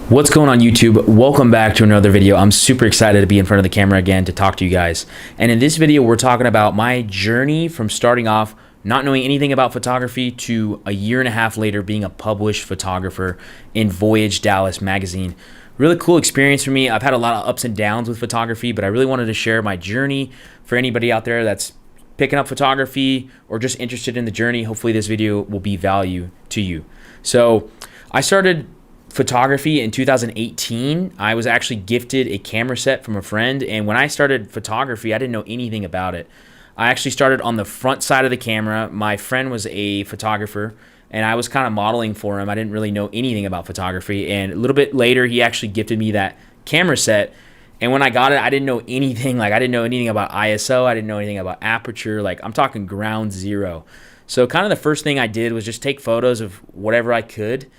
What's going on YouTube? Welcome back to another video. I'm super excited to be in front of the camera again to talk to you guys. And in this video, we're talking about my journey from starting off not knowing anything about photography to a year and a half later being a published photographer in Voyage Dallas magazine. Really cool experience for me. I've had a lot of ups and downs with photography, but I really wanted to share my journey for anybody out there that's picking up photography or just interested in the journey. Hopefully this video will be value to you. So I started photography in 2018. I was actually gifted a camera set from a friend, and when I started photography, I didn't know anything about it. I actually started on the front side of the camera. My friend was a photographer, and I was kind of modeling for him. I didn't really know anything about photography, and a little bit later, he actually gifted me that camera set, and when I got it, I didn't know anything. Like, I didn't know anything about ISO. I didn't know anything about aperture. Like, I'm talking ground zero. So kind of the first thing I did was just take photos of whatever I could.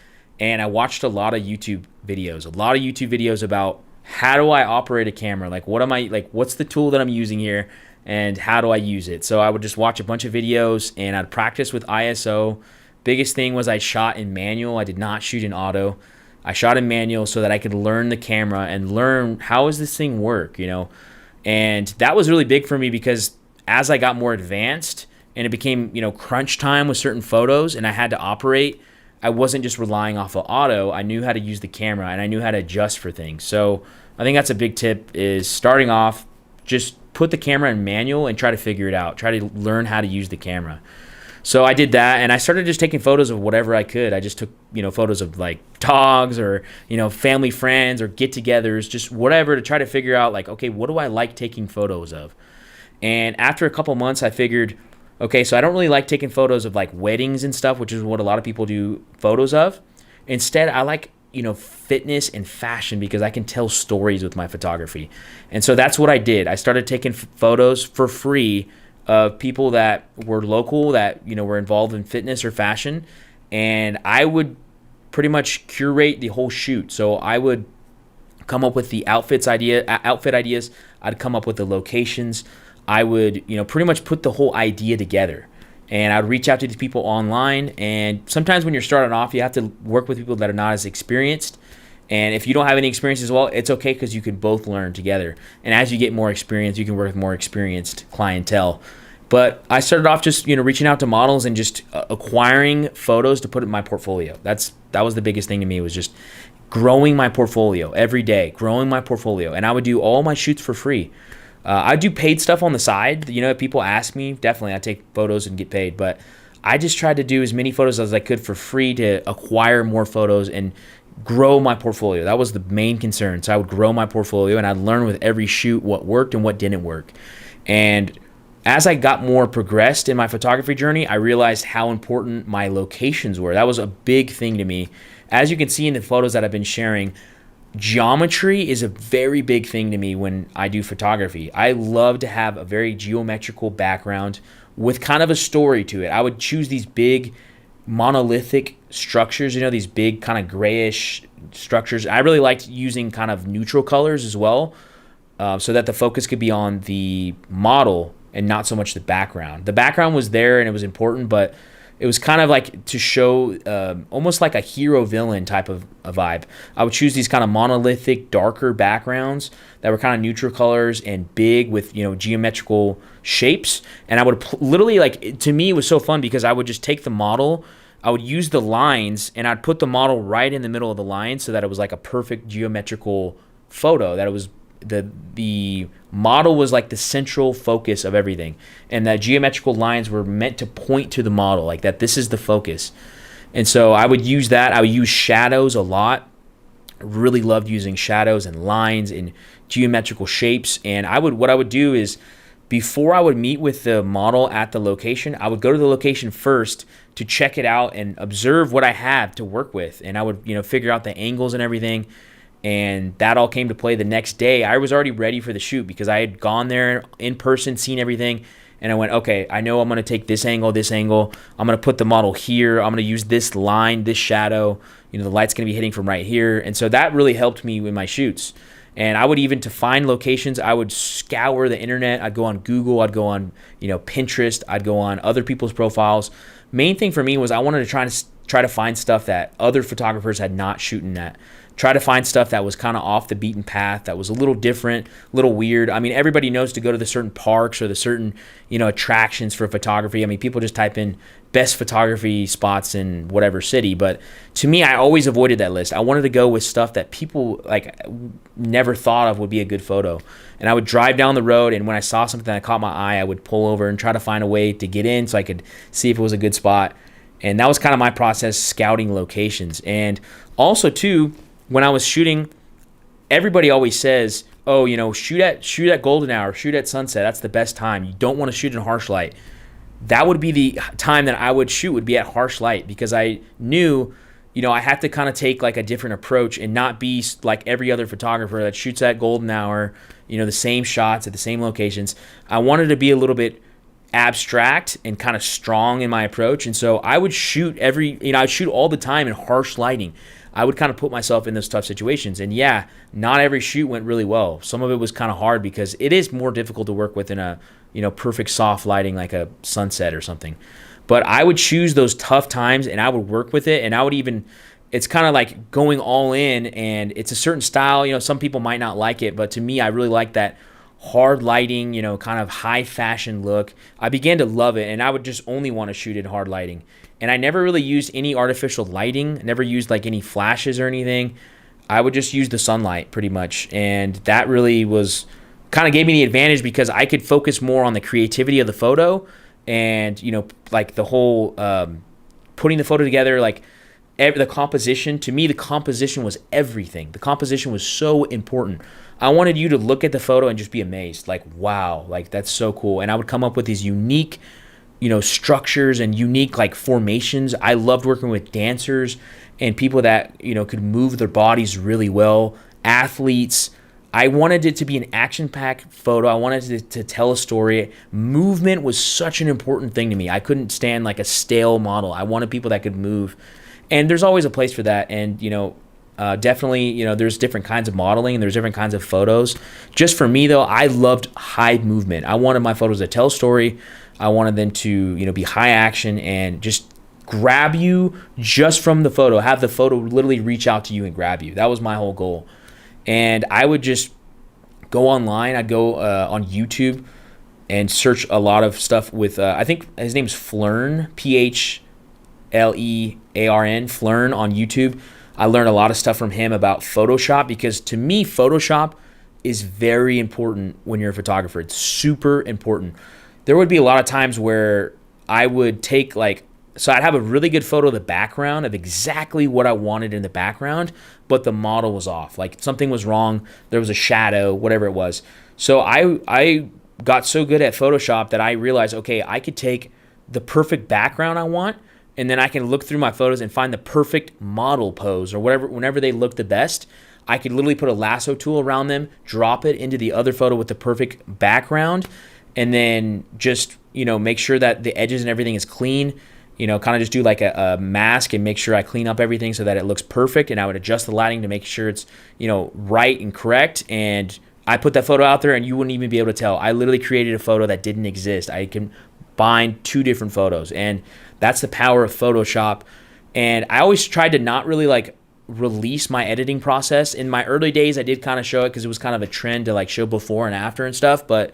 And I watched a lot of YouTube videos about how do I operate a camera? Like, what's the tool that I'm using here and how do I use it? So I would just watch a bunch of videos and I'd practice with ISO. Biggest thing was I shot in manual. I did not shoot in auto. I shot in manual so that I could learn the camera and learn how does this thing work, you know? And that was really big for me because as I got more advanced and it became, crunch time with certain photos and I had to operate, I wasn't just relying off of auto. I knew how to use the camera and I knew how to adjust for things. So I think that's a big tip is starting off, just put the camera in manual and try to figure it out. Try to learn how to use the camera. So I did that and I started just taking photos of whatever I could. I just took, photos of like dogs or, family friends or get-togethers, just whatever to try to figure out like, okay, what do I like taking photos of? And after a couple months, I figured, okay, so I don't really like taking photos of like weddings and stuff, which is what a lot of people do photos of. Instead, I like, fitness and fashion because I can tell stories with my photography. And so that's what I did. I started taking photos for free of people that were local that, were involved in fitness or fashion. And I would pretty much curate the whole shoot. So I would come up with the outfit ideas. I'd come up with the locations. I would, pretty much put the whole idea together. And I'd reach out to these people online. And sometimes when you're starting off, you have to work with people that are not as experienced. And if you don't have any experience as well, it's okay because you can both learn together. And as you get more experience, you can work with more experienced clientele. But I started off just, reaching out to models and just acquiring photos to put in my portfolio. That was the biggest thing to me, was just growing my portfolio every day, growing my portfolio. And I would do all my shoots for free. I do paid stuff on the side. If people ask me, definitely I take photos and get paid. But I just tried to do as many photos as I could for free to acquire more photos and grow my portfolio. That was the main concern. So I would grow my portfolio and I'd learn with every shoot what worked and what didn't work. And as I got more progressed in my photography journey, I realized how important my locations were. That was a big thing to me. As you can see in the photos that I've been sharing, geometry is a very big thing to me when I do photography. I love to have a very geometrical background with kind of a story to it. I would choose these big monolithic structures, these big kind of grayish structures. I really liked using kind of neutral colors as well, so that the focus could be on the model and not so much the background. The background was there and it was important, but it was kind of like to show almost like a hero villain type of a vibe. I would choose these kind of monolithic, darker backgrounds that were kind of neutral colors and big with, geometrical shapes. And I would literally, like, to me, it was so fun because I would just take the model, I would use the lines, and I'd put the model right in the middle of the line so that it was like a perfect geometrical photo, that it was the model was like the central focus of everything, and that geometrical lines were meant to point to the model, like that this is the focus. And so I would use that. I would use shadows a lot. I really loved using shadows and lines and geometrical shapes. And what I would do is, before I would meet with the model at the location, I would go to the location first to check it out and observe what I have to work with. And I would, figure out the angles and everything. And that all came to play the next day. I was already ready for the shoot because I had gone there in person, seen everything, and I went, okay, I know I'm going to take this angle. I'm going to put the model here. I'm going to use this line, this shadow. The light's going to be hitting from right here. And so that really helped me with my shoots. And I would even, to find locations, I would scour the internet. I'd go on Google. I'd go on, Pinterest. I'd go on other people's profiles. Main thing for me was I wanted to try to try to find stuff that other photographers had not shooting at. Try to find stuff that was kind of off the beaten path, that was a little different, a little weird. I mean, everybody knows to go to the certain parks or the certain, attractions for photography. I mean, people just type in best photography spots in whatever city. But to me, I always avoided that list. I wanted to go with stuff that people like never thought of would be a good photo. And I would drive down the road, and when I saw something that caught my eye, I would pull over and try to find a way to get in so I could see if it was a good spot. And that was kind of my process, scouting locations. And also, too, when I was shooting, everybody always says, oh, shoot at golden hour, shoot at sunset. That's the best time. You don't want to shoot in harsh light. That would be the time that I would shoot, would be at harsh light, because I knew, I had to kind of take like a different approach and not be like every other photographer that shoots at golden hour, the same shots at the same locations. I wanted to be a little bit abstract and kind of strong in my approach. And so I would shoot I'd shoot all the time in harsh lighting. I would kind of put myself in those tough situations. And yeah, not every shoot went really well. Some of it was kind of hard because it is more difficult to work with in a, perfect soft lighting like a sunset or something. But I would choose those tough times and I would work with it. And I would even, it's kind of like going all in, and it's a certain style. Some people might not like it, but to me, I really like that hard lighting, kind of high fashion look. I began to love it, and I would just only want to shoot in hard lighting. And I never really used any artificial lighting, never used like any flashes or anything. I would just use the sunlight pretty much. And that really was kind of gave me the advantage because I could focus more on the creativity of the photo and, like the whole putting the photo together, like the composition. To me, the composition was everything. The composition was so important. I wanted you to look at the photo and just be amazed, like, wow, like that's so cool. And I would come up with these unique, structures and unique like formations. I loved working with dancers and people that, could move their bodies really well, athletes. I wanted it to be an action-packed photo. I wanted it to tell a story. Movement was such an important thing to me. I couldn't stand like a stale model. I wanted people that could move. And there's always a place for that. And, definitely, there's different kinds of modeling and there's different kinds of photos. Just for me, though, I loved high movement. I wanted my photos to tell a story. I wanted them to, be high action and just grab you just from the photo, have the photo literally reach out to you and grab you. That was my whole goal. And I would just go online. I'd go on YouTube and search a lot of stuff with, I think his name's Phlearn, Phlearn, Phlearn on YouTube. I learned a lot of stuff from him about Photoshop because to me, Photoshop is very important when you're a photographer. It's super important. There would be a lot of times where I would take so I'd have a really good photo of the background of exactly what I wanted in the background, but the model was off. Like something was wrong. There was a shadow, whatever it was. So I got so good at Photoshop that I realized, okay, I could take the perfect background I want, and then I can look through my photos and find the perfect model pose or whatever, whenever they look the best. I could literally put a lasso tool around them, drop it into the other photo with the perfect background, and then just, make sure that the edges and everything is clean, kind of just do like a mask and make sure I clean up everything so that it looks perfect. And I would adjust the lighting to make sure it's, right and correct. And I put that photo out there and you wouldn't even be able to tell. I literally created a photo that didn't exist. I combined two different photos, and that's the power of Photoshop. And I always tried to not really release my editing process. In my early days, I did kind of show it because it was kind of a trend to show before and after and stuff. But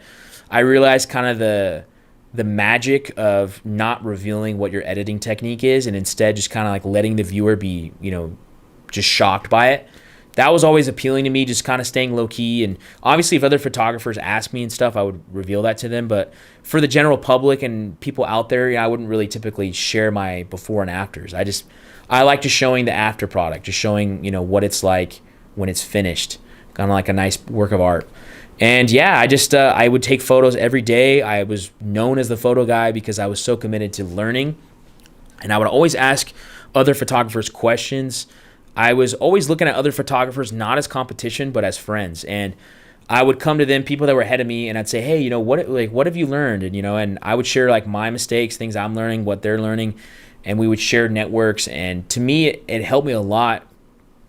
I realized kind of the magic of not revealing what your editing technique is and instead just kind of letting the viewer be, just shocked by it. That was always appealing to me, just kind of staying low key. And obviously if other photographers asked me and stuff, I would reveal that to them. But for the general public and people out there, I wouldn't really typically share my before and afters. I like just showing the after product, just showing, what it's like when it's finished, kind of like a nice work of art. And yeah, I would take photos every day. I was known as the photo guy because I was so committed to learning. And I would always ask other photographers questions. I was always looking at other photographers, not as competition, but as friends. And I would come to them, people that were ahead of me, and I'd say, hey, what have you learned? And, and I would share my mistakes, things I'm learning, what they're learning. And we would share networks. And to me, it helped me a lot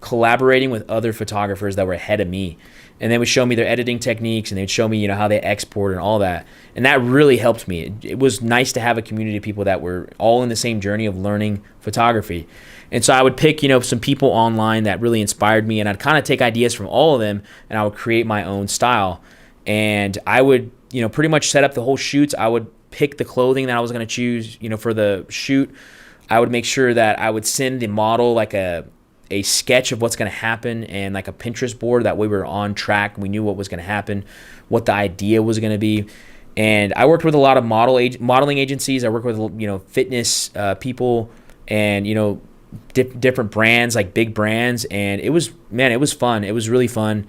collaborating with other photographers that were ahead of me, and they would show me their editing techniques, and they'd show me, you know, how they export and all that. And that really helped me. It was nice to have a community of people that were all in the same journey of learning photography. And so I would pick, you know, some people online that really inspired me, and I'd kind of take ideas from all of them, and I would create my own style. And I would, you know, pretty much set up the whole shoots. I would pick the clothing that I was going to choose, you know, for the shoot. I would make sure that I would send the model like a sketch of what's going to happen, and like a Pinterest board. That way we were on track. We knew what was going to happen, what the idea was going to be. And I worked with a lot of modeling agencies. I worked with, you know, fitness people, and, you know, different brands, like big brands. And it was, man, it was fun. It was really fun.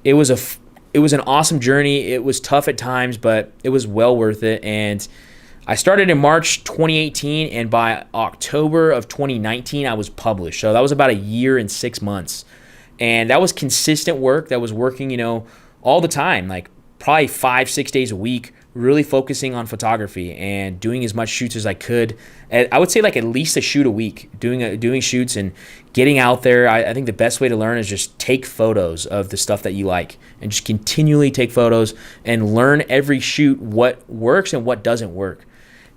It was an awesome journey. It was tough at times, but it was well worth it. And I started in March 2018, and by October of 2019, I was published. So that was about a year and 6 months. And that was consistent work. That was working, you know, all the time, like probably 5-6 days a week, really focusing on photography and doing as much shoots as I could. I would say like at least a shoot a week, doing shoots and getting out there. I think the best way to learn is just take photos of the stuff that you like, and just continually take photos and learn every shoot what works and what doesn't work,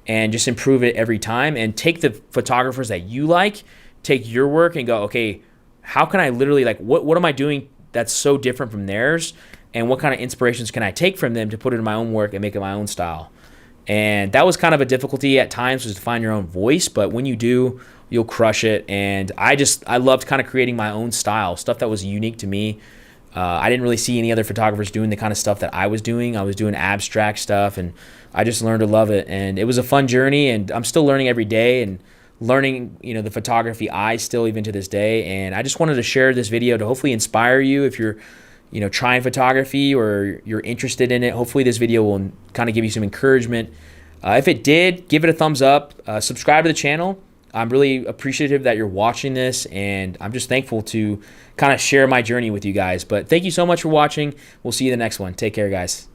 and just improve it every time. And take the photographers that you like, take your work and go, okay, how can I literally, like, what am I doing that's so different from theirs? And what kind of inspirations can I take from them to put it in my own work and make it my own style? And that was kind of a difficulty at times, was to find your own voice. But when you do, you'll crush it. And I loved kind of creating my own style, stuff that was unique to me. I didn't really see any other photographers doing the kind of stuff that I was doing. I was doing abstract stuff, and I just learned to love it. And it was a fun journey, and I'm still learning every day, and learning, you know, the photography eye still even to this day. And I just wanted to share this video to hopefully inspire you if you're, you know, trying photography or you're interested in it. Hopefully this video will kind of give you some encouragement. If it did, give it a thumbs up, subscribe to the channel. I'm really appreciative that you're watching this, and I'm just thankful to kind of share my journey with you guys. But thank you so much for watching. We'll see you in the next one. Take care, guys.